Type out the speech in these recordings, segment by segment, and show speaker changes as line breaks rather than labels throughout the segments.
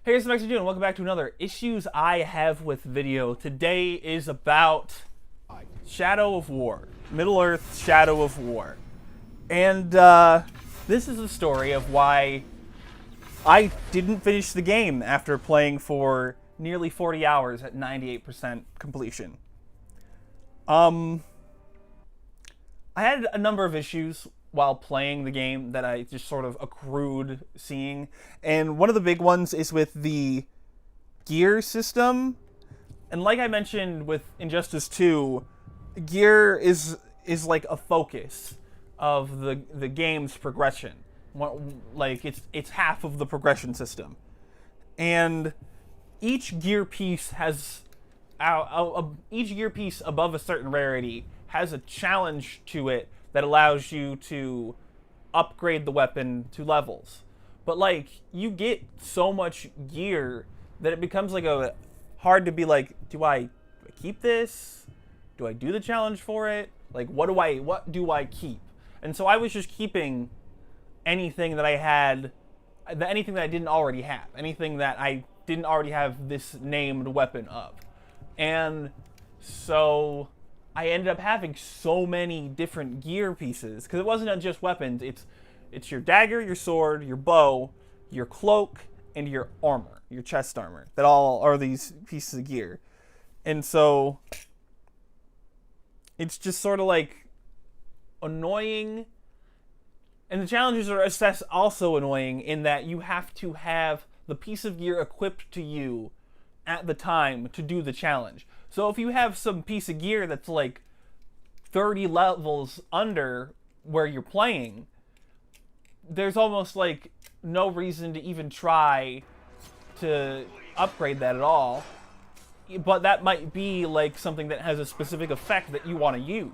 Hey guys, Max and welcome back to another Issues I Have with video. Today is about Shadow of War. Middle-earth Shadow of War. And this is the story of why I didn't finish the game after playing for nearly 40 hours at 98% completion. I had a number of issues while playing the game that I just sort of accrued seeing. And one of the big ones is with the gear system. And like I mentioned with Injustice 2, gear is like a focus of the game's progression. Like it's half of the progression system. And each gear piece has each gear piece above a certain rarity has a challenge to it that allows you to upgrade the weapon to levels. But like, you get so much gear that it becomes like hard to be like, do I keep this? Do I do the challenge for it? Like, what do I keep? And so I was just keeping anything that I had, anything that I didn't already have, anything that I didn't already have this named weapon of. And so I ended up having so many different gear pieces, because it wasn't just weapons. It's your dagger, your sword, your bow, your cloak, and your armor, your chest armor. That all are these pieces of gear. And so it's just sort of like annoying. And the challenges are also annoying in that you have to have the piece of gear equipped to you at the time to do the challenge. So if you have some piece of gear that's like 30 levels under where you're playing, there's almost like no reason to even try to upgrade that at all. But that might be like something that has a specific effect that you want to use.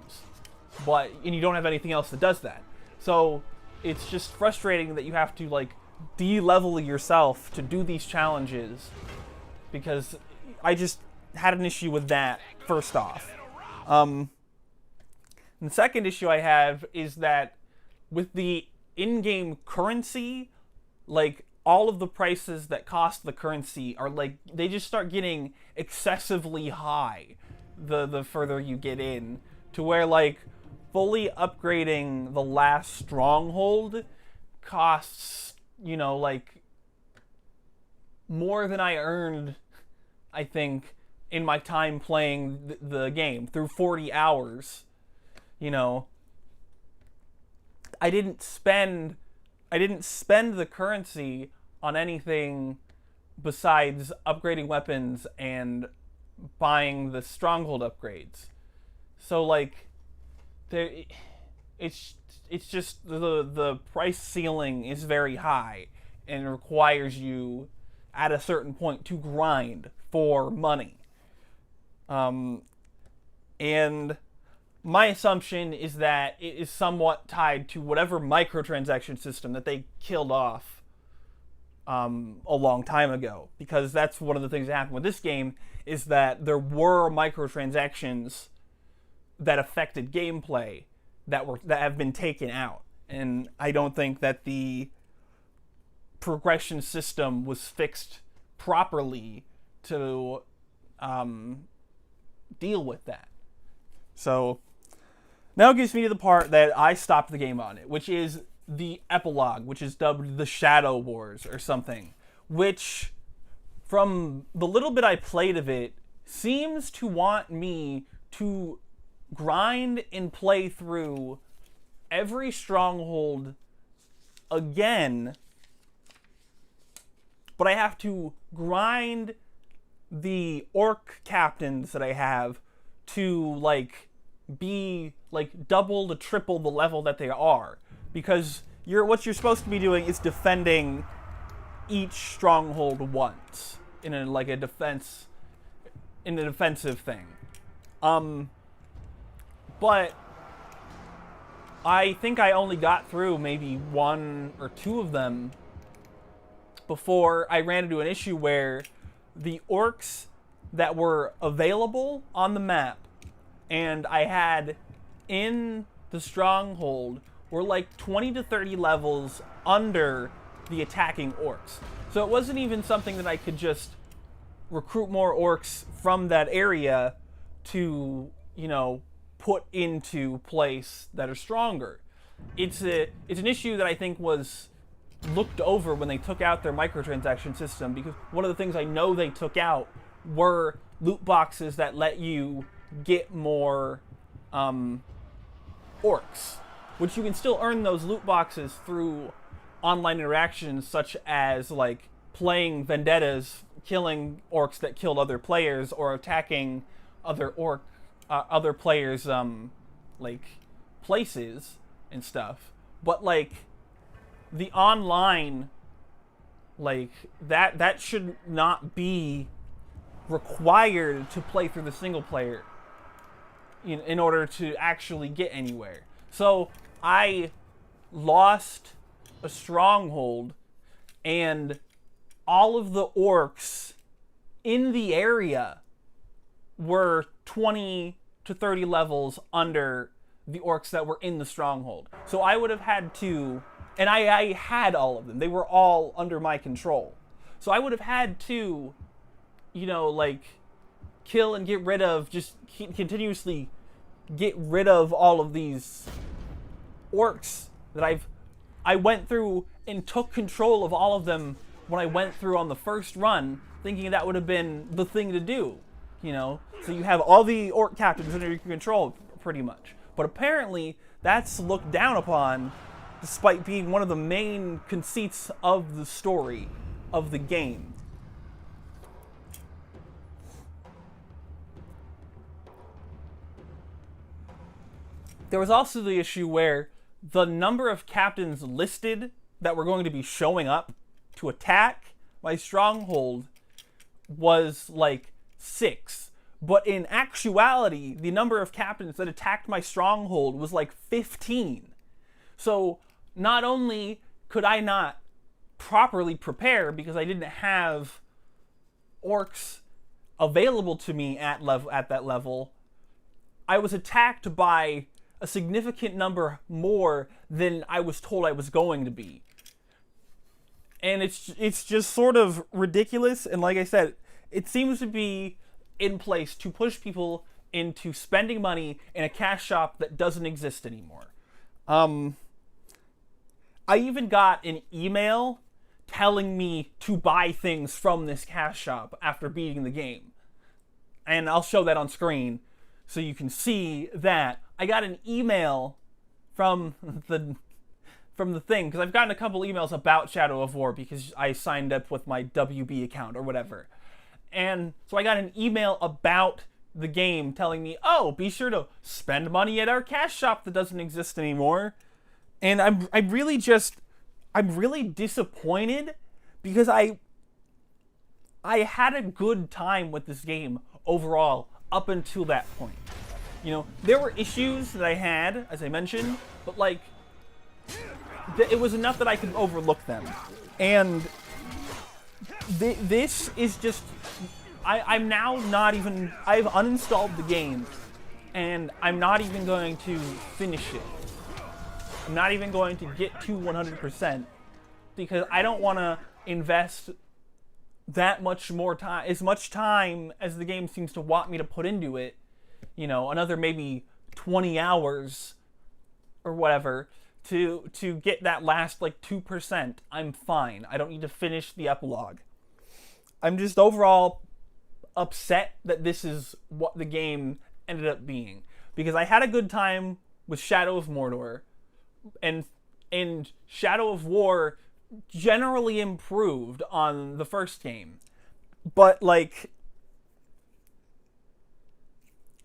And you don't have anything else that does that. So it's just frustrating that you have to like de-level yourself to do these challenges, because I just had an issue with that, first off. And the second issue I have is that with the in-game currency, like, all of the prices that cost the currency are like, they just start getting excessively high the further you get in, to where like fully upgrading the last stronghold costs, you know, like more than I earned, I think, in my time playing the game through 40 hours. You know, I didn't spend the currency on anything besides upgrading weapons and buying the stronghold upgrades. So like, it's just the price ceiling is very high and requires you at a certain point to grind for money. And my assumption is that it is somewhat tied to whatever microtransaction system that they killed off a long time ago. Because that's one of the things that happened with this game, is that there were microtransactions that affected gameplay that have been taken out. And I don't think that the progression system was fixed properly to deal with that. So now it gets me to the part that I stopped the game on it, which is the epilogue, which is dubbed the Shadow Wars or something, which, from the little bit I played of it, seems to want me to grind and play through every stronghold again, but I have to grind the orc captains that I have to like be like double to triple the level that they are, because what you're supposed to be doing is defending each stronghold once in a defensive thing. But I think I only got through maybe one or two of them before I ran into an issue where the orcs that were available on the map and I had in the stronghold were like 20 to 30 levels under the attacking orcs. So it wasn't even something that I could just recruit more orcs from that area to, you know, put into place that are stronger. It's an issue that I think was looked over when they took out their microtransaction system, because one of the things I know they took out were loot boxes that let you get more orcs, which you can still earn those loot boxes through online interactions, such as like playing vendettas, killing orcs that killed other players, or attacking other players like places and stuff. But like the online, like that should not be required to play through the single player in order to actually get anywhere. So I lost a stronghold, and all of the orcs in the area were 20 to 30 levels under the orcs that were in the stronghold. So I would have had to, and I had all of them. They were all under my control. So I would have had to, you know, like, kill and get rid of, just continuously get rid of all of these orcs that I went through and took control of all of them when I went through on the first run, thinking that would have been the thing to do, you know? So you have all the orc captains under your control, pretty much. But apparently, that's looked down upon, despite being one of the main conceits of the story of the game. There was also the issue where the number of captains listed that were going to be showing up to attack my stronghold was like 6. But in actuality, the number of captains that attacked my stronghold was like 15. So not only could I not properly prepare because I didn't have orcs available to me at that level, I was attacked by a significant number more than I was told I was going to be. And it's just sort of ridiculous, and like I said, it seems to be in place to push people into spending money in a cash shop that doesn't exist anymore. I even got an email telling me to buy things from this cash shop after beating the game. And I'll show that on screen so you can see that. I got an email from the thing, because I've gotten a couple emails about Shadow of War because I signed up with my WB account or whatever. And so I got an email about the game telling me, oh, be sure to spend money at our cash shop that doesn't exist anymore. And I'm really disappointed, because I had a good time with this game overall up until that point. You know, there were issues that I had, as I mentioned, but like, it was enough that I could overlook them. And this is just, I'm now not even, I've uninstalled the game, and I'm not even going to finish it. I'm not even going to get to 100%, because I don't want to invest that much more time, as much time as the game seems to want me to put into it. You know, another maybe 20 hours or whatever to get that last like 2%. I'm fine. I don't need to finish the epilogue. I'm just overall upset that this is what the game ended up being, because I had a good time with Shadow of Mordor, and Shadow of War generally improved on the first game. But like,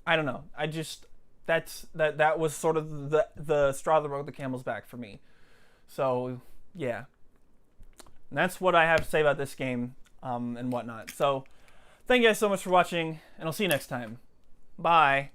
I don't know. I just, that was sort of the straw that broke the camel's back for me. So yeah, and that's what I have to say about this game and whatnot. So thank you guys so much for watching, and I'll see you next time. Bye.